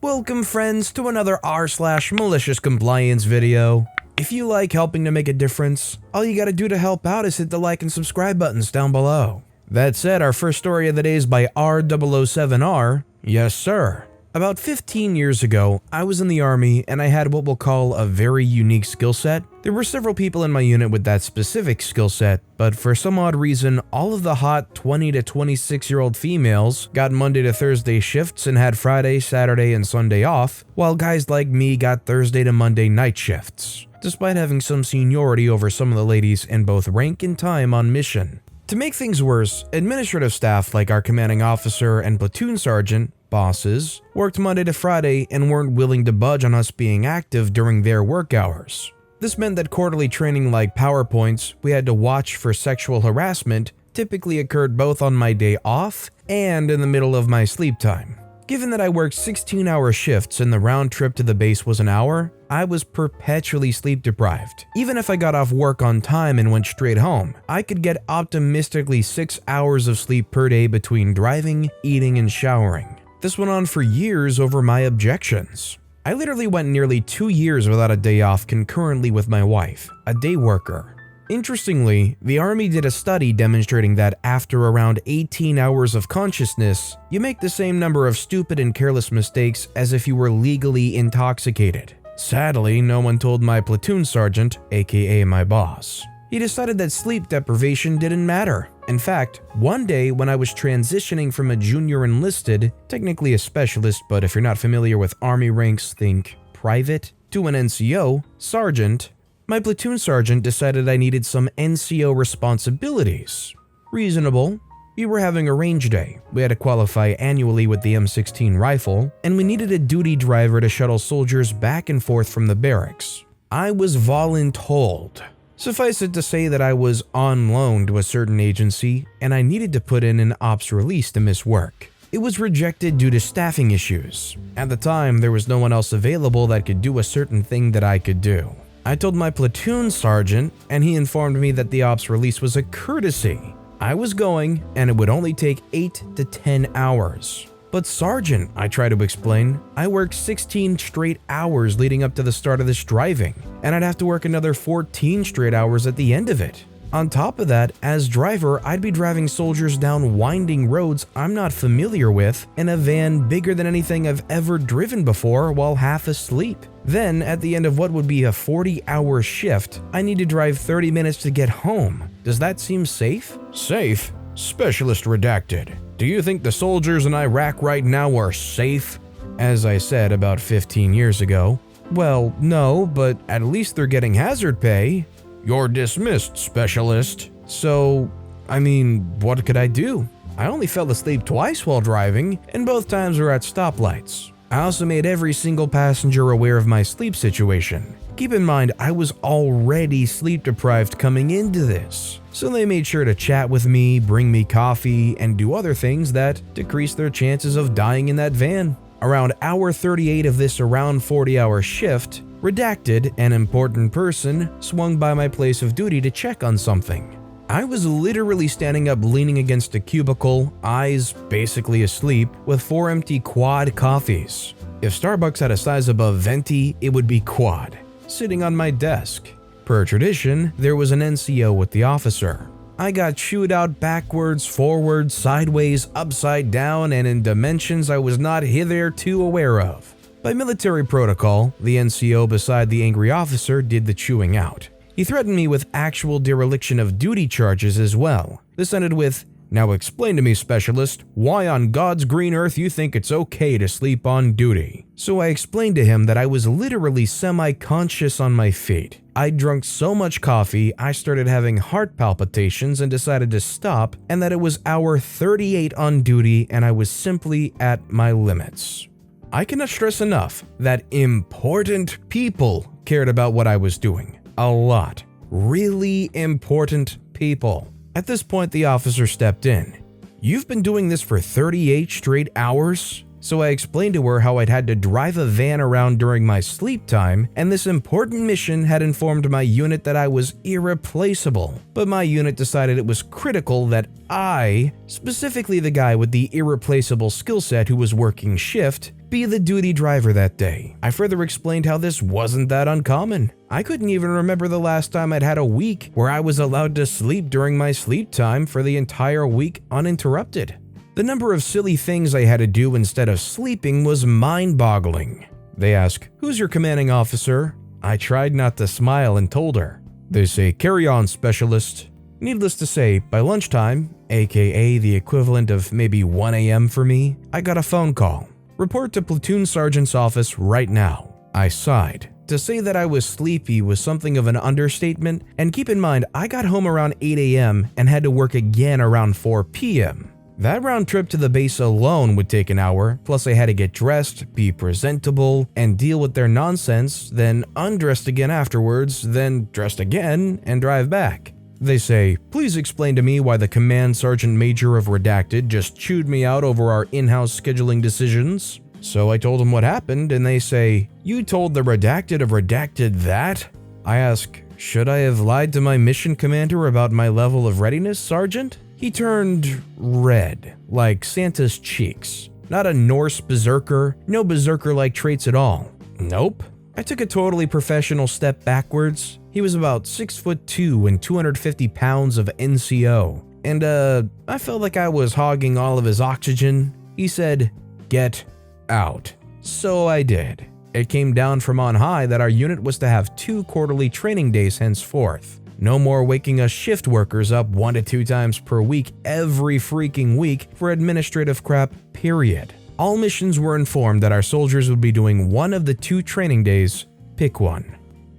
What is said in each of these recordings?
Welcome friends to another r/malicious compliance video. If you like helping to make a difference, all you gotta do to help out is hit the like and subscribe buttons down below. That said, our first story of the day is by R007R. Yes sir. About 15 years ago, I was in the army and I had what we'll call a very unique skill set. There were several people in my unit with that specific skill set, but for some odd reason, all of the hot 20 to 26-year-old females got Monday to Thursday shifts and had Friday, Saturday, and Sunday off, while guys like me got Thursday to Monday night shifts, despite having some seniority over some of the ladies in both rank and time on mission. To make things worse, administrative staff like our commanding officer and platoon sergeant, bosses, worked Monday to Friday and weren't willing to budge on us being active during their work hours. This meant that quarterly training like PowerPoints we had to watch for sexual harassment typically occurred both on my day off and in the middle of my sleep time. Given that I worked 16-hour shifts and the round trip to the base was an hour, I was perpetually sleep deprived. Even if I got off work on time and went straight home, I could get optimistically 6 hours of sleep per day between driving, eating, and showering. This went on for years over my objections. I literally went nearly 2 years without a day off concurrently with my wife, a day worker. Interestingly, the Army did a study demonstrating that after around 18 hours of consciousness, you make the same number of stupid and careless mistakes as if you were legally intoxicated. Sadly, no one told my platoon sergeant, aka my boss. He decided that sleep deprivation didn't matter. In fact, one day when I was transitioning from a junior enlisted, technically a specialist, but if you're not familiar with Army ranks, think private, to an NCO, sergeant, my platoon sergeant decided I needed some NCO responsibilities. Reasonable. We were having a range day. We had to qualify annually with the M16 rifle, and we needed a duty driver to shuttle soldiers back and forth from the barracks. I was voluntold. Suffice it to say that I was on loan to a certain agency, and I needed to put in an ops release to miss work. It was rejected due to staffing issues. At the time, there was no one else available that could do a certain thing that I could do. I told my platoon sergeant, and he informed me that the ops release was a courtesy. I was going, and it would only take 8 to 10 hours. But Sergeant, I tried to explain, I worked 16 straight hours leading up to the start of this driving, and I'd have to work another 14 straight hours at the end of it. On top of that, as driver, I'd be driving soldiers down winding roads I'm not familiar with in a van bigger than anything I've ever driven before while half asleep. Then, at the end of what would be a 40-hour shift, I need to drive 30 minutes to get home. Does that seem safe? Safe? Specialist redacted. Do you think the soldiers in Iraq right now are safe? As I said about 15 years ago. Well, no, but at least they're getting hazard pay. You're dismissed, specialist. So, what could I do? I only fell asleep twice while driving, and both times were at stoplights. I also made every single passenger aware of my sleep situation. Keep in mind, I was already sleep deprived coming into this, so they made sure to chat with me, bring me coffee, and do other things that decreased their chances of dying in that van. Around hour 38 of this around 40-hour shift, redacted, an important person swung by my place of duty to check on something. I was literally standing up leaning against a cubicle, eyes basically asleep, with 4 empty quad coffees. If Starbucks had a size above venti, it would be quad, sitting on my desk. Per tradition, there was an NCO with the officer. I got chewed out backwards, forwards, sideways, upside down, and in dimensions I was not hitherto aware of. By military protocol, the NCO beside the angry officer did the chewing out. He threatened me with actual dereliction of duty charges as well. This ended with, "Now explain to me, specialist, why on God's green earth you think it's okay to sleep on duty." So I explained to him that I was literally semi-conscious on my feet. I'd drunk so much coffee, I started having heart palpitations and decided to stop, and that it was hour 38 on duty and I was simply at my limits. I cannot stress enough that important people cared about what I was doing. A lot. Really important people. At this point, the officer stepped in. "You've been doing this for 38 straight hours?" So I explained to her how I'd had to drive a van around during my sleep time, and this important mission had informed my unit that I was irreplaceable. But my unit decided it was critical that I, specifically the guy with the irreplaceable skill set who was working shift, be the duty driver that day. I further explained how this wasn't that uncommon. I couldn't even remember the last time I'd had a week where I was allowed to sleep during my sleep time for the entire week uninterrupted. The number of silly things I had to do instead of sleeping was mind-boggling. They ask, "Who's your commanding officer?" I tried not to smile and told her. They say, "Carry on, specialist." Needless to say, by lunchtime, aka the equivalent of maybe 1 a.m. for me, I got a phone call. "Report to platoon sergeant's office right now." I sighed. To say that I was sleepy was something of an understatement, and keep in mind I got home around 8 a.m. and had to work again around 4 p.m. That round trip to the base alone would take an hour, plus I had to get dressed, be presentable, and deal with their nonsense, then undressed again afterwards, then dressed again, and drive back. They say, "Please explain to me why the command sergeant major of Redacted just chewed me out over our in-house scheduling decisions." So I told them what happened, and they say, "You told the Redacted of Redacted that?" I ask, "Should I have lied to my mission commander about my level of readiness, Sergeant?" He turned red, like Santa's cheeks. Not a Norse berserker, no berserker-like traits at all. Nope. I took a totally professional step backwards. He was about 6'2" and 250 pounds of NCO. And I felt like I was hogging all of his oxygen. He said, "Get out." So I did. It came down from on high that our unit was to have 2 quarterly training days henceforth. No more waking us shift workers up 1 to 2 times per week every freaking week for administrative crap, period. All missions were informed that our soldiers would be doing 1 of the 2 training days. Pick one.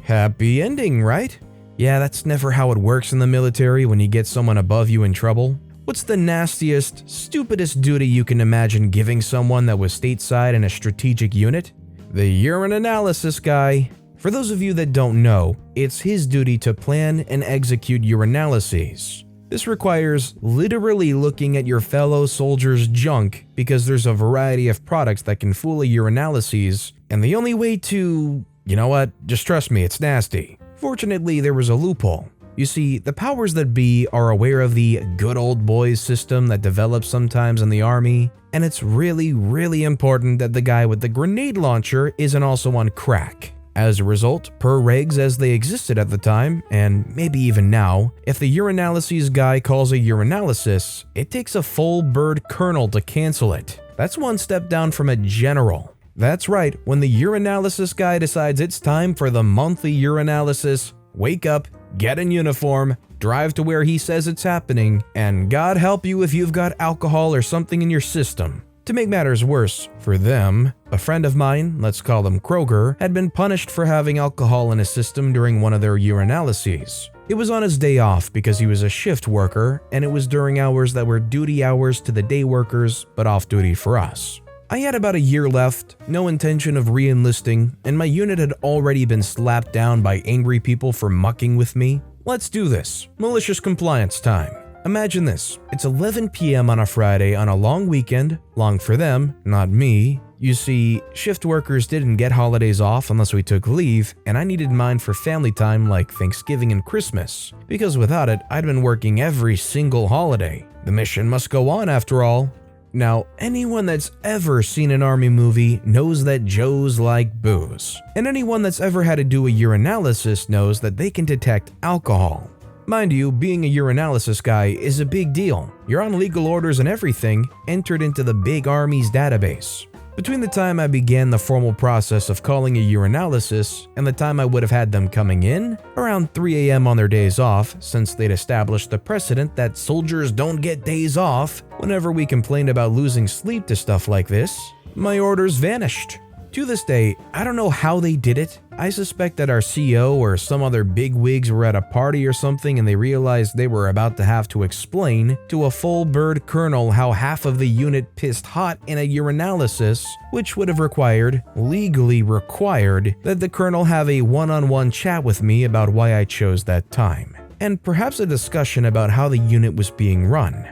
Happy ending, right? Yeah, that's never how it works in the military when you get someone above you in trouble. What's the nastiest, stupidest duty you can imagine giving someone that was stateside in a strategic unit? The urine analysis guy. For those of you that don't know, it's his duty to plan and execute urinalyses. This requires literally looking at your fellow soldiers' junk because there's a variety of products that can fool a urinalyses, and the only way to, you know what, just trust me, it's nasty. Fortunately, there was a loophole. You see, the powers that be are aware of the good old boys system that develops sometimes in the army, and it's really, really important that the guy with the grenade launcher isn't also on crack. As a result, per regs as they existed at the time, and maybe even now, if the urinalyses guy calls a urinalysis, it takes a full bird colonel to cancel it. That's 1 step down from a general. That's right, when the urinalysis guy decides it's time for the monthly urinalysis, wake up, get in uniform, drive to where he says it's happening, and God help you if you've got alcohol or something in your system. To make matters worse, for them, a friend of mine, let's call him Kroger, had been punished for having alcohol in his system during one of their urinalyses. It was on his day off because he was a shift worker, and it was during hours that were duty hours to the day workers, but off duty for us. I had about a year left, no intention of re-enlisting, and my unit had already been slapped down by angry people for mucking with me. Let's do this. Malicious compliance time. Imagine this, it's 11 p.m. on a Friday on a long weekend, long for them, not me. You see, shift workers didn't get holidays off unless we took leave, and I needed mine for family time like Thanksgiving and Christmas, because without it, I'd been working every single holiday. The mission must go on after all. Now, anyone that's ever seen an army movie knows that Joes like booze, and anyone that's ever had to do a urinalysis knows that they can detect alcohol. Mind you, being a urinalysis guy is a big deal. You're on legal orders and everything, entered into the big army's database. Between the time I began the formal process of calling a urinalysis and the time I would have had them coming in, around 3 a.m. on their days off, since they'd established the precedent that soldiers don't get days off, whenever we complained about losing sleep to stuff like this, my orders vanished. To this day, I don't know how they did it. I suspect that our CO or some other bigwigs were at a party or something and they realized they were about to have to explain to a full bird colonel how half of the unit pissed hot in a urinalysis, which would have legally required, that the colonel have a one-on-one chat with me about why I chose that time, and perhaps a discussion about how the unit was being run.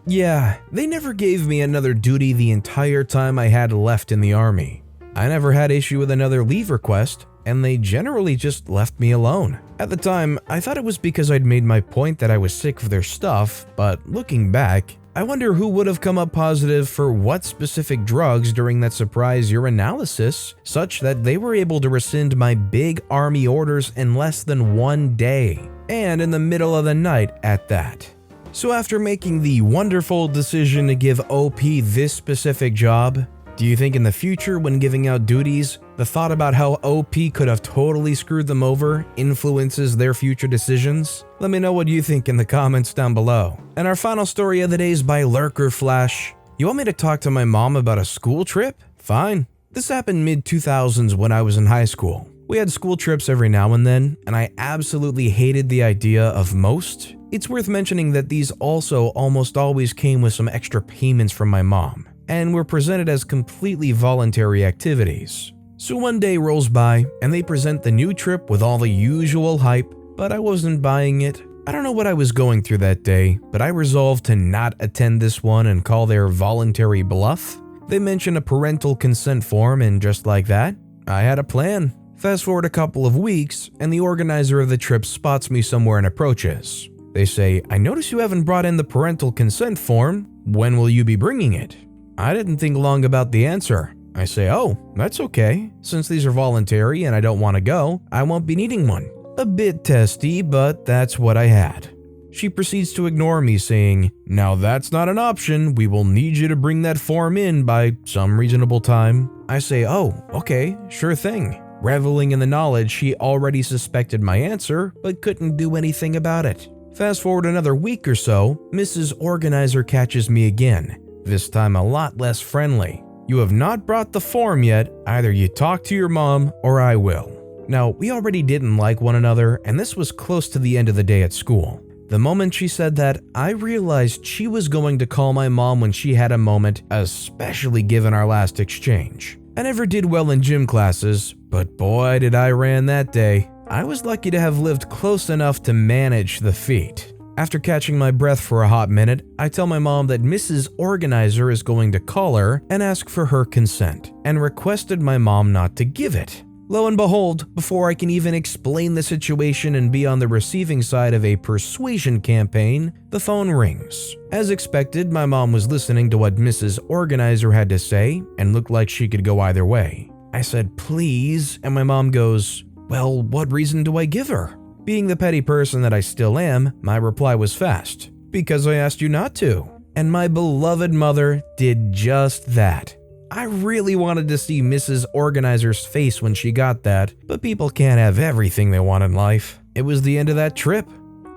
Yeah, they never gave me another duty the entire time I had left in the army. I never had issue with another leave request, and they generally just left me alone. At the time, I thought it was because I'd made my point that I was sick of their stuff, but looking back, I wonder who would have come up positive for what specific drugs during that surprise urinalysis, such that they were able to rescind my big army orders in less than 1 day, and in the middle of the night at that. So after making the wonderful decision to give OP this specific job, do you think in the future when giving out duties, the thought about how OP could have totally screwed them over influences their future decisions? Let me know what you think in the comments down below. And our final story of the day is by Lurker Flash. You want me to talk to my mom about a school trip? Fine. This happened mid-2000s when I was in high school. We had school trips every now and then, and I absolutely hated the idea of most. It's worth mentioning that these also almost always came with some extra payments from my mom, and were presented as completely voluntary activities. So one day rolls by, and they present the new trip with all the usual hype, but I wasn't buying it. I don't know what I was going through that day, but I resolved to not attend this one and call their voluntary bluff. They mentioned a parental consent form, and just like that, I had a plan. Fast forward a couple of weeks, and the organizer of the trip spots me somewhere and approaches. They say, "I notice you haven't brought in the parental consent form. When will you be bringing it?" I didn't think long about the answer. I say, "Oh, that's okay. Since these are voluntary and I don't want to go, I won't be needing one." A bit testy, but that's what I had. She proceeds to ignore me, saying, "Now that's not an option. We will need you to bring that form in by some reasonable time." I say, "Oh, okay, sure thing," reveling in the knowledge she already suspected my answer, but couldn't do anything about it. Fast forward another week or so, Mrs. Organizer catches me again, this time a lot less friendly. "You have not brought the form yet. Either you talk to your mom or I will." Now, we already didn't like one another, and this was close to the end of the day at school. The moment she said that, I realized she was going to call my mom when she had a moment, especially given our last exchange. I never did well in gym classes, but boy did I ran that day. I was lucky to have lived close enough to manage the feat. After catching my breath for a hot minute, I tell my mom that Mrs. Organizer is going to call her and ask for her consent, and requested my mom not to give it. Lo and behold, before I can even explain the situation and be on the receiving side of a persuasion campaign, the phone rings. As expected, my mom was listening to what Mrs. Organizer had to say and looked like she could go either way. I said, "Please," and my mom goes, "Well, what reason do I give her?" Being the petty person that I still am, my reply was fast. "Because I asked you not to." And my beloved mother did just that. I really wanted to see Mrs. Organizer's face when she got that, but people can't have everything they want in life. It was the end of that trip.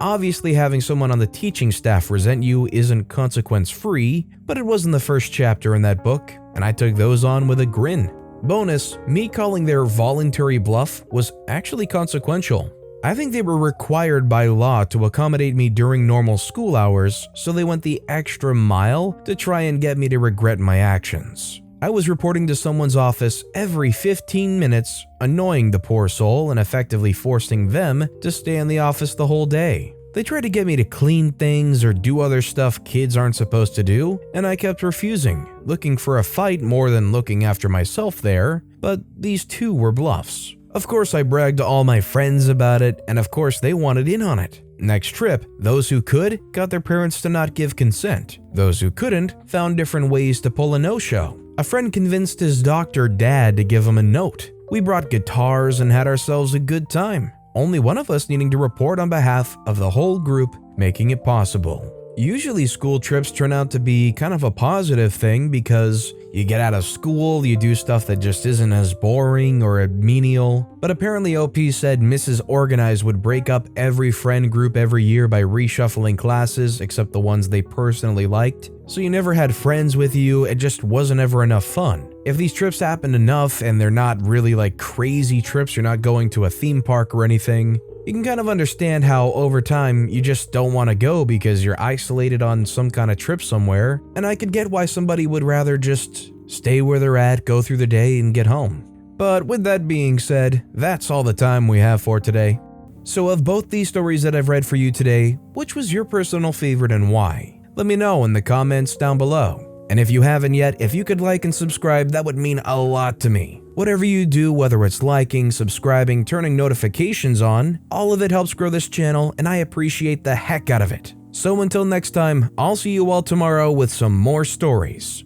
Obviously, having someone on the teaching staff resent you isn't consequence-free, but it wasn't the first chapter in that book, and I took those on with a grin. Bonus, me calling their voluntary bluff was actually consequential. I think they were required by law to accommodate me during normal school hours, so they went the extra mile to try and get me to regret my actions. I was reporting to someone's office every 15 minutes, annoying the poor soul and effectively forcing them to stay in the office the whole day. They tried to get me to clean things or do other stuff kids aren't supposed to do, and I kept refusing, looking for a fight more than looking after myself there, but these too were bluffs. Of course, I bragged to all my friends about it, and of course they wanted in on it. Next trip, those who could got their parents to not give consent. Those who couldn't found different ways to pull a no-show. A friend convinced his doctor dad to give him a note. We brought guitars and had ourselves a good time. Only one of us needing to report on behalf of the whole group, making it possible. Usually school trips turn out to be kind of a positive thing because you get out of school, you do stuff that just isn't as boring or menial. But apparently OP said Mrs. Organize would break up every friend group every year by reshuffling classes except the ones they personally liked. So you never had friends with you, it just wasn't ever enough fun. If these trips happen enough and they're not really like crazy trips, you're not going to a theme park or anything, you can kind of understand how over time you just don't want to go because you're isolated on some kind of trip somewhere, and I could get why somebody would rather just stay where they're at, go through the day, and get home. But with that being said, that's all the time we have for today. So of both these stories that I've read for you today, which was your personal favorite and why? Let me know in the comments down below. And if you haven't yet, if you could like and subscribe, that would mean a lot to me. Whatever you do, whether it's liking, subscribing, turning notifications on, all of it helps grow this channel and I appreciate the heck out of it. So until next time, I'll see you all tomorrow with some more stories.